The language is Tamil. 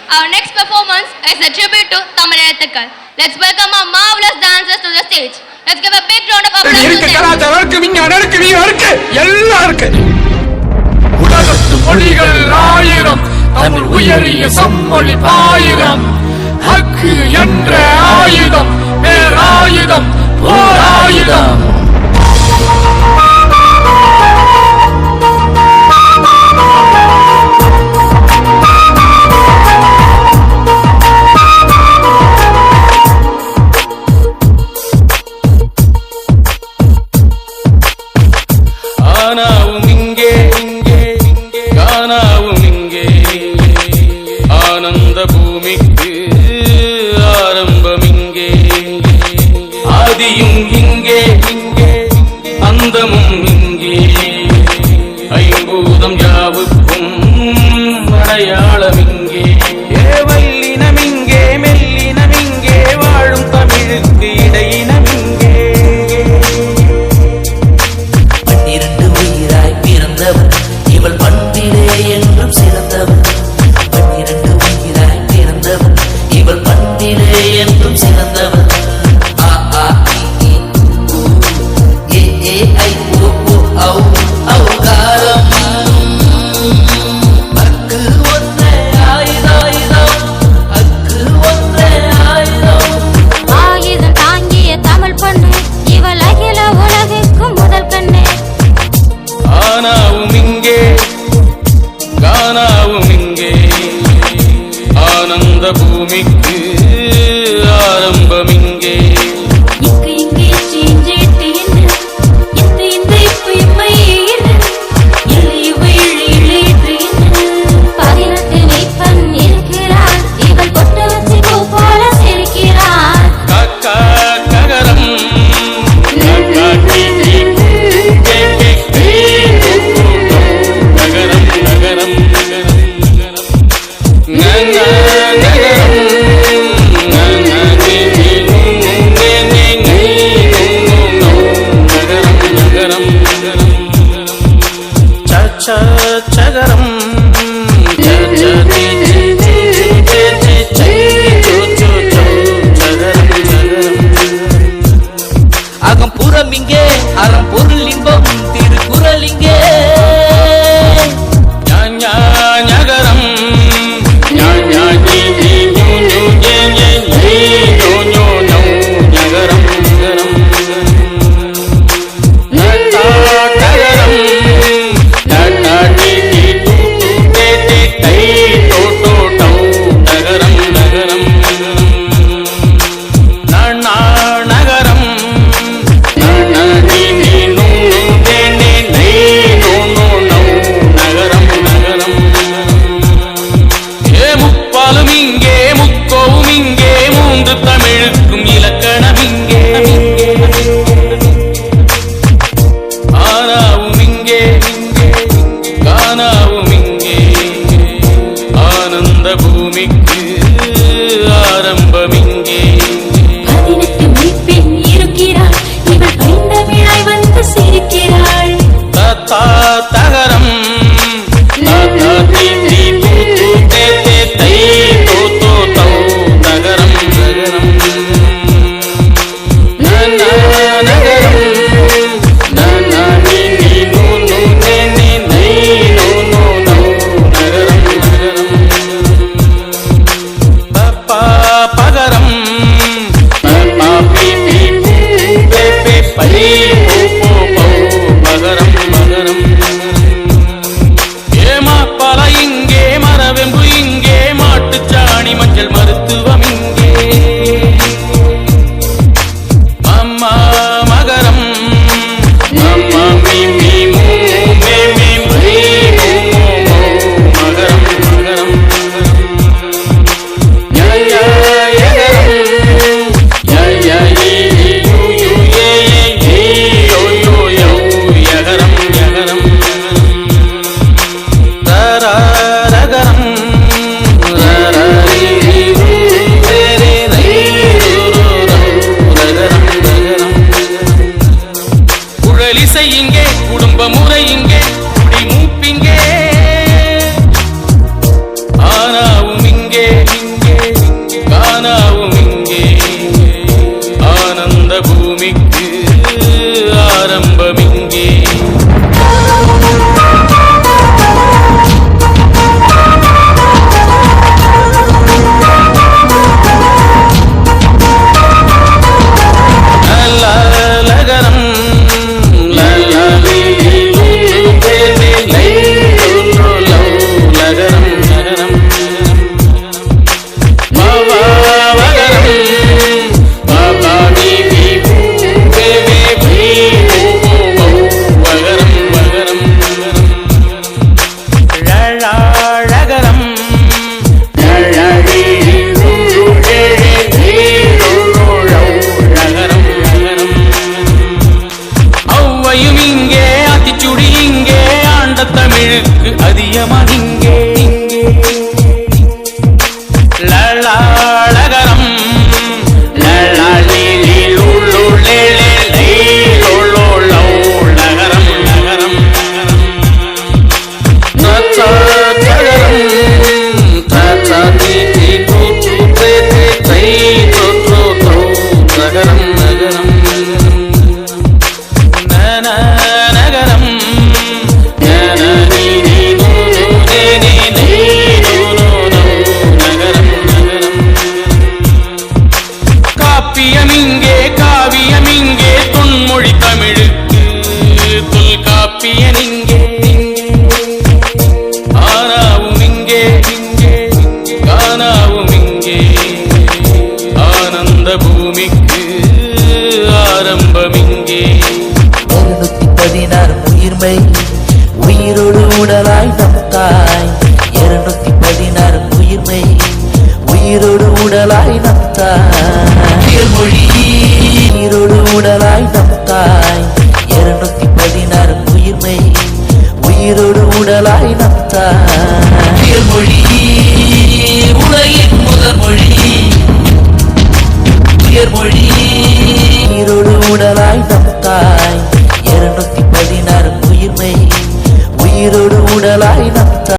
Our next performance is a tribute to Tamil Elthukal. Let's welcome our marvelous dancers to the stage. Let's give a big round of applause to them. கலாச்சாரம் விஞ்ஞானம் எல்லாம் இருக்கு. உலகத்து மொழிகள் 1000, தமிழ் உயரிய செம்மொழி 1000. ஹக்கு என்ற ஆயுதம், பேராயுதம், போராயுதம். ஆனந்த பூமிக்கு ஆரம்பம் இங்கே, ஆதியும் இங்கே, அந்தமும் இங்கே, ஐம்பூதம் யாவுக்கும் அடையாளம் இங்கே, வல்லினம் இங்கே, மெல்லினம் இங்கே, வாழும் தமிழுக்கு இடையினம் இங்கே. 12 உயிராய் பிறந்தவர் இவள் பண்பிலே என்றும் சிறந்தவர். 12 உயிராய் பிறந்தவர் இவள் பண்பிலே என்றும் சிறந்தவர். ஆ ஆ இ உ ஏ ஏ ஐ ஓ ஓ ஔ ஔகாரம். அக்கு ஒன்றே ஆயுதம், அக்கு ஒன்றே ஆயுதம். ஆயுதம் தாங்கிய தமிழ் பொண்ணு இவள் அகில உலகுக்கும் முதல் கண்ணே. ஆனாவும் இங்கே, கானாவும் இங்கே, ஆனந்த பூமிக்கு ஆரம்பம் இங்கே. இங்கு இங்கே சீஞ்சிட்டு என்ன இந்த இந்த இப்ப இம்மை என்ன இல்லை இவை இழைத்து என்ன 18 நீப்பன் இருக்கிறார் இவள் கொட்டு வச்சு பூ போல சிரிக்கிறார். காக்கா ககரம் காக்கா tea tea K K K நகரம் நகரம் நகரம் சகரம் அகம்புறம் இங்கே, அறம் பொருள் இன்பம் திருக்குறள் இங்கே. நகரம் தமிழுக்கும் இலக்கணம் இங்கே, ஆனாவும் இங்கே, கானாவும் இங்கே, ஆனந்த பூமிக்கு ஆரம்பம் இங்கே. 18 மீட்பெண் இருக்கிறாள் இவள் பைந்தமிழாய் வந்து சிரிக்கிறாள். தத்தா தகரம் தாத்தா தீ தீ தூ தூ தே தே தை தோ தோ தௌ தகரம் நகரம் நகரம் நா நீ நீ நூ நூ நே நே நை நோ நோ நௌ நகரம் நகரம் பப்பா பகரம் இங்கே காணாவும் இங்கே ஆனந்த பூமிக்கு ஆரம்பம் இங்கே லகரம் தமிழுக்கு அதிகமாக இங்கே லகரம் காவியமிங்கே தொன்மொழி தமிழுக்கு தொல்காப்பியனிங்கே ஆனாவும் இங்கே காணாவும் இங்கே ஆனந்த பூமிக்கு ஆரம்பம் இங்கே 216 உயிர்மை உயிரோடு உடலாய் நம் தாய் 216 உயிர்மை உயிரோடு உடலாய் நம் தாய் மொழி உயிரோடு உடலாய் நம் தாய் 216 உயிர்மை உயிரோடு உடலாய் நம் தாய் மொழி